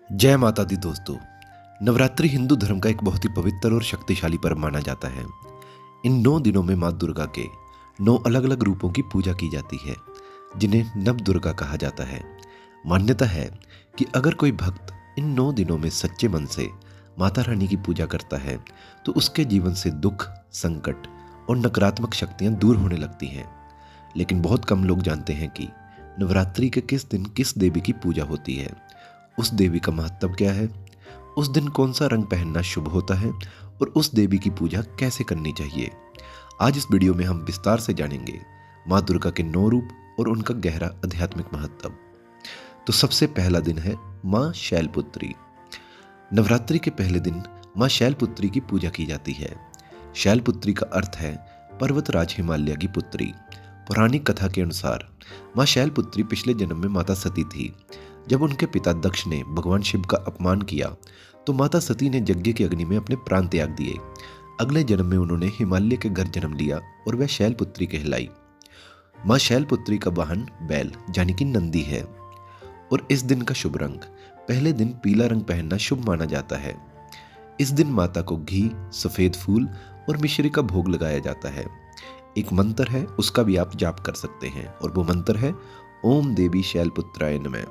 जय माता दी दोस्तों। नवरात्रि हिंदू धर्म का एक बहुत ही पवित्र और शक्तिशाली पर्व माना जाता है। इन 9 दिनों में माँ दुर्गा के 9 अलग अलग रूपों की पूजा की जाती है, जिन्हें नव दुर्गा कहा जाता है। मान्यता है कि अगर कोई भक्त इन 9 दिनों में सच्चे मन से माता रानी की पूजा करता है तो उसके जीवन से दुख, संकट और नकारात्मक शक्तियाँ दूर होने लगती हैं। लेकिन बहुत कम लोग जानते हैं कि नवरात्रि के किस दिन किस देवी की पूजा होती है, उस देवी का महत्व क्या है, उस दिन कौन सा रंग पहनना शुभ होता है और उस देवी की पूजा कैसे करनी चाहिए। आज इस वीडियो में हम विस्तार से जानेंगे माँ दुर्गा के 9 रूप और उनका गहरा आध्यात्मिक महत्व। तो सबसे पहला दिन है माँ शैलपुत्री। नवरात्रि के पहले दिन माँ शैलपुत्री की पूजा की जाती है। शैलपुत्री का अर्थ है पर्वतराज हिमालय की पुत्री। पौराणिक कथा के अनुसार माँ शैलपुत्री पिछले जन्म में माता सती थी। जब उनके पिता दक्ष ने भगवान शिव का अपमान किया तो माता सती ने यज्ञ की अग्नि में अपने प्राण त्याग दिए। अगले जन्म में उन्होंने हिमालय के घर जन्म लिया और वह शैलपुत्री कहलाई। माँ शैलपुत्री का वाहन बैल यानी कि नंदी है और इस दिन का शुभ रंग, पहले दिन पीला रंग पहनना शुभ माना जाता है। इस दिन माता को घी, सफेद फूल और मिश्री का भोग लगाया जाता है। एक मंत्र है, उसका भी आप जाप कर सकते हैं और वो मंत्र है ओम देवी शैलपुत्राय नमः।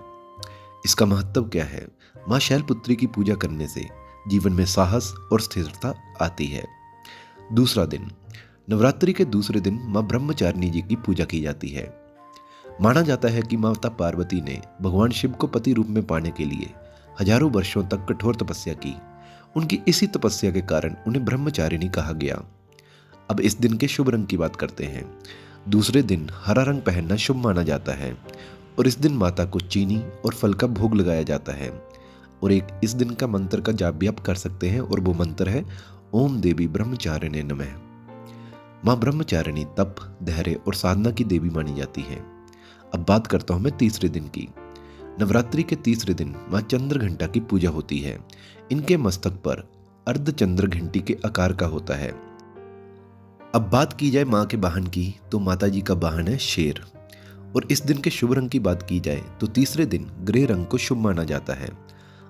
इसका महत्व क्या है? माँ शैलपुत्री की पूजा करने से जीवन में साहस और स्थिरता आती है। दूसरा दिन, नवरात्रि के दूसरे दिन माँ ब्रह्मचारिणी जी की पूजा की जाती है। माना जाता है कि माता पार्वती ने भगवान शिव को पति रूप में पाने के लिए हजारों वर्षों तक कठोर तपस्या की। उनकी इसी तपस्या के कारण उन्हें ब्रह्मचारिणी कहा गया। अब इस दिन के शुभ रंग की बात करते हैं। दूसरे दिन हरा रंग पहनना शुभ माना जाता है और इस दिन माता को चीनी और फल का भोग लगाया जाता है। और एक इस दिन का मंत्र का जाप भी आप कर सकते हैं और वो मंत्र है ओम देवी ब्रह्मचारिणे नमः। माँ ब्रह्मचारिणी तप, धैर्य और साधना की देवी मानी जाती है। अब बात करता हूं मैं तीसरे दिन की। नवरात्रि के तीसरे दिन माँ चंद्र घंटा की पूजा होती है। इनके मस्तक पर अर्धचंद्र घंटी के आकार का होता है। अब बात की जाए माँ के वाहन की तो माता जी का वाहन है शेर। और इस दिन के शुभ रंग की बात की जाए तो तीसरे दिन ग्रे रंग को शुभ माना जाता है।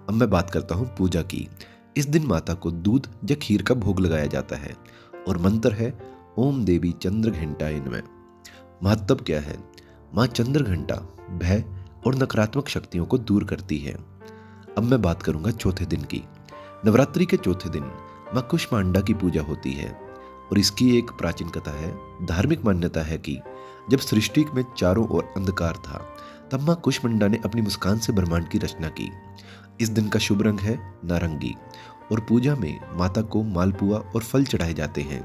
अब मैं बात करता हूँ पूजा की। इस दिन माता को दूध या खीर का भोग लगाया जाता है और मंत्र है ओम देवी चंद्र घंटाय नमः। महत्व क्या है? माँ चंद्र घंटा भय और नकारात्मक शक्तियों को दूर करती है। अब मैं बात करूंगा चौथे दिन की। नवरात्रि के चौथे दिन माँ कुष्मांडा की पूजा होती है और इसकी एक प्राचीन कथा है। धार्मिक मान्यता है कि जब सृष्टि में चारों ओर अंधकार था तब माँ कुष्मांडा ने अपनी मुस्कान से ब्रह्मांड की रचना की। इस दिन का शुभ रंग है नारंगी और पूजा में माता को मालपुआ और फल चढ़ाए जाते हैं।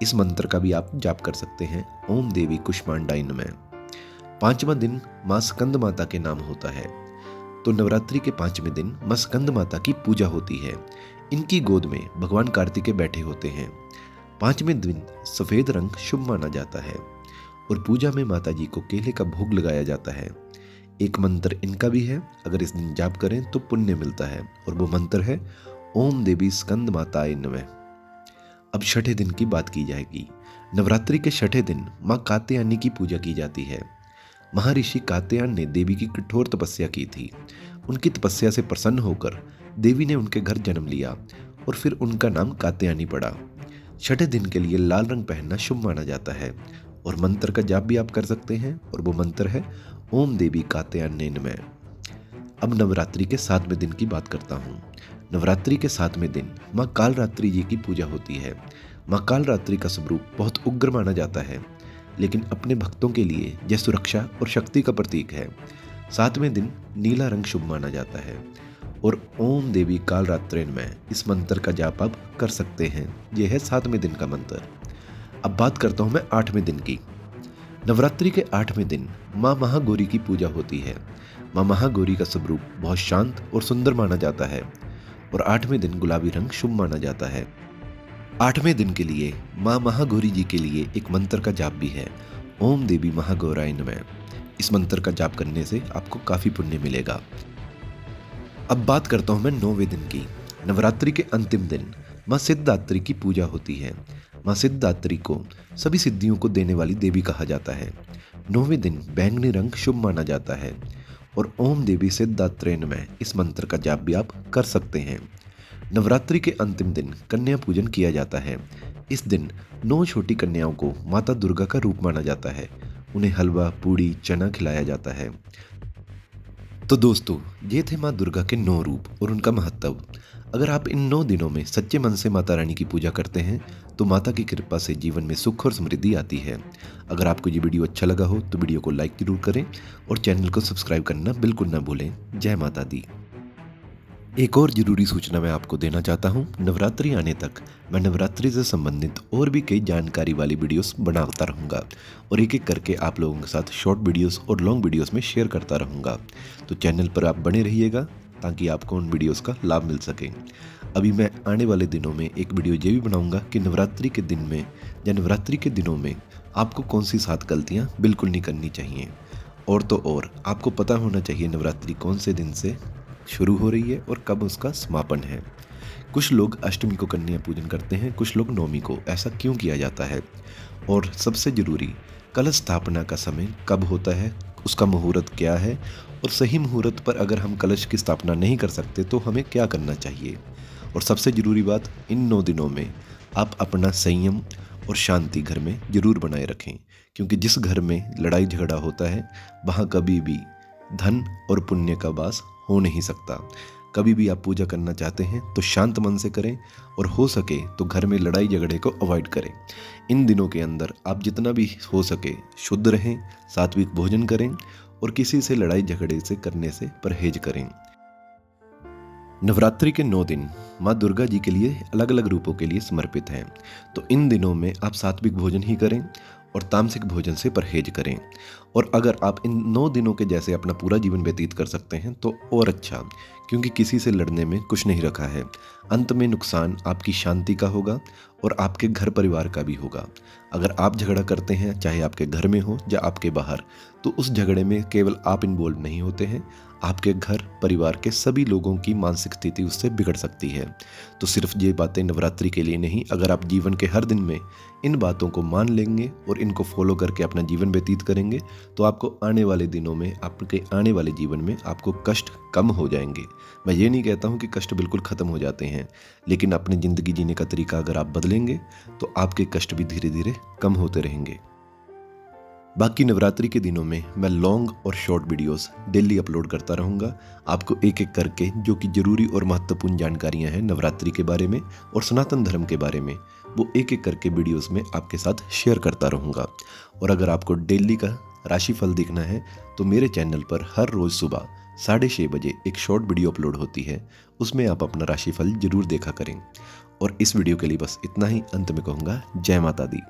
इस मंत्र का भी आप जाप कर सकते हैं ओम देवी कुष्मांडाय नमः। पांचवा दिन माँ स्कंद माता के नाम होता है। तो नवरात्रि के 5वें दिन माँ स्कंद माता की पूजा होती है। इनकी गोद में भगवान कार्तिकेय बैठे होते हैं। 5वें दिन सफेद रंग शुभ माना जाता है और पूजा में माता जी को केले का भोग लगाया जाता है। एक मंत्र इनका भी है, अगर इस दिन जाप करें तो पुण्य मिलता है और वो मंत्र है ओम देवी स्कंद माताय नमः। अब छठे दिन की बात की जाएगी। नवरात्रि के छठे दिन माँ कात्यायनी की पूजा की जाती है। महर्षि कात्यायन ने देवी की कठोर तपस्या की थी। उनकी तपस्या से प्रसन्न होकर देवी ने उनके घर जन्म लिया और फिर उनका नाम कात्यायनी पड़ा। छठे दिन के लिए लाल रंग पहनना शुभ माना जाता है और मंत्र का जाप भी आप कर सकते हैं और वो मंत्र है ओम देवी कात्यायनी नमः। अब नवरात्रि के 7वें दिन की बात करता हूँ। नवरात्रि के 7वें दिन माँ कालरात्रि जी की पूजा होती है। माँ कालरात्रि का स्वरूप बहुत उग्र माना जाता है, लेकिन अपने भक्तों के लिए यह सुरक्षा और शक्ति का प्रतीक है। 7वें दिन नीला रंग शुभ माना जाता है और ओम देवी कालरात्रे नमः इस मंत्र का जाप आप कर सकते हैं। यह है 7वें दिन का मंत्र। अब बात करता हूँ मैं 8वें दिन की। नवरात्रि के 8वें दिन माँ महागौरी की पूजा होती है। माँ महागौरी का स्वरूप बहुत शांत और सुंदर माना जाता है और 8वें दिन गुलाबी रंग शुभ माना जाता है। 8वें दिन के लिए माँ महागौरी जी के लिए एक मंत्र का जाप भी है ओम देवी महागौराय नमः। इस मंत्र का जाप करने से आपको काफी पुण्य मिलेगा। अब बात करता हूँ मैं 9वें दिन की। नवरात्रि के अंतिम दिन माँ सिद्धात्री की पूजा होती है। माँ सिद्धात्री को सभी सिद्धियों को देने वाली देवी कहा जाता है। 9वें दिन बैंगनी रंग शुभ माना जाता है और ओम देवी सिद्धात्रेय में इस मंत्र का जाप भी आप कर सकते हैं। नवरात्रि के अंतिम दिन कन्या पूजन किया जाता है। इस दिन 9 छोटी कन्याओं को माता दुर्गा का रूप माना जाता है। उन्हें हलवा, पूड़ी, चना खिलाया जाता है। तो दोस्तों, ये थे माँ दुर्गा के 9 रूप और उनका महत्व। अगर आप इन 9 दिनों में सच्चे मन से माता रानी की पूजा करते हैं तो माता की कृपा से जीवन में सुख और समृद्धि आती है। अगर आपको ये वीडियो अच्छा लगा हो तो वीडियो को लाइक जरूर करें और चैनल को सब्सक्राइब करना बिल्कुल ना भूलें। जय माता दी। एक और ज़रूरी सूचना मैं आपको देना चाहता हूँ। नवरात्रि आने तक मैं नवरात्रि से संबंधित और भी कई जानकारी वाली वीडियोस बनाता रहूँगा और एक एक करके आप लोगों के साथ शॉर्ट वीडियोस और लॉन्ग वीडियोस में शेयर करता रहूँगा। तो चैनल पर आप बने रहिएगा ताकि आपको उन वीडियोस का लाभ मिल सके। अभी मैं आने वाले दिनों में एक वीडियो ये भी बनाऊँगा कि नवरात्रि के दिन में या नवरात्रि के दिनों में आपको कौन सी 7 गलतियाँ बिल्कुल नहीं करनी चाहिए। और तो और आपको पता होना चाहिए नवरात्रि कौन से दिन से शुरू हो रही है और कब उसका समापन है। कुछ लोग अष्टमी को कन्या पूजन करते हैं, कुछ लोग नवमी को। ऐसा क्यों किया जाता है? और सबसे जरूरी, कलश स्थापना का समय कब होता है, उसका मुहूर्त क्या है और सही मुहूर्त पर अगर हम कलश की स्थापना नहीं कर सकते तो हमें क्या करना चाहिए। और सबसे ज़रूरी बात, इन 9 दिनों में आप अपना संयम और शांति घर में जरूर बनाए रखें, क्योंकि जिस घर में लड़ाई झगड़ा होता है वहाँ कभी भी धन और पुण्य का वास हो नहीं सकता। कभी भी आप पूजा करना चाहते हैं तो शांत मन से करें और हो सके तो घर में लड़ाई झगड़े को अवॉइड करें। इन दिनों के अंदर आप जितना भी हो सके शुद्ध रहें, सात्विक भोजन करें और किसी से लड़ाई झगड़े से करने से परहेज करें। नवरात्रि के 9 दिन माँ दुर्गा जी के लिए अलग अलग रूपों के लिए समर्पित हैं। तो इन दिनों में आप सात्विक भोजन ही करें और तामसिक भोजन से परहेज करें। और अगर आप इन 9 दिनों के जैसे अपना पूरा जीवन व्यतीत कर सकते हैं तो और अच्छा, क्योंकि किसी से लड़ने में कुछ नहीं रखा है। अंत में नुकसान आपकी शांति का होगा और आपके घर परिवार का भी होगा। अगर आप झगड़ा करते हैं, चाहे आपके घर में हो या आपके बाहर, तो उस झगड़े में केवल आप इन्वॉल्व नहीं होते हैं, आपके घर परिवार के सभी लोगों की मानसिक स्थिति उससे बिगड़ सकती है। तो सिर्फ ये बातें नवरात्रि के लिए नहीं, अगर आप जीवन के हर दिन में इन बातों को मान लेंगे और इनको फॉलो करके अपना जीवन व्यतीत करेंगे तो आपको आने वाले दिनों में, आपके आने वाले जीवन में आपको कष्ट कम हो जाएंगे। मैं ये नहीं कहता हूँ कि कष्ट बिल्कुल ख़त्म हो जाते हैं, लेकिन अपनी ज़िंदगी जीने का तरीका अगर आप बदलेंगे तो आपके कष्ट भी धीरे धीरे कम होते रहेंगे। बाकी नवरात्रि के दिनों में मैं लॉन्ग और शॉर्ट वीडियोस डेली अपलोड करता रहूँगा, आपको एक एक करके जो कि ज़रूरी और महत्वपूर्ण जानकारियाँ हैं नवरात्रि के बारे में और सनातन धर्म के बारे में, वो एक एक करके वीडियोस में आपके साथ शेयर करता रहूँगा। और अगर आपको डेली का राशिफल देखना है तो मेरे चैनल पर हर रोज़ सुबह 6:30 बजे एक शॉर्ट वीडियो अपलोड होती है, उसमें आप अपना राशिफल जरूर देखा करें। और इस वीडियो के लिए बस इतना ही। अंत में कहूँगा जय माता दी।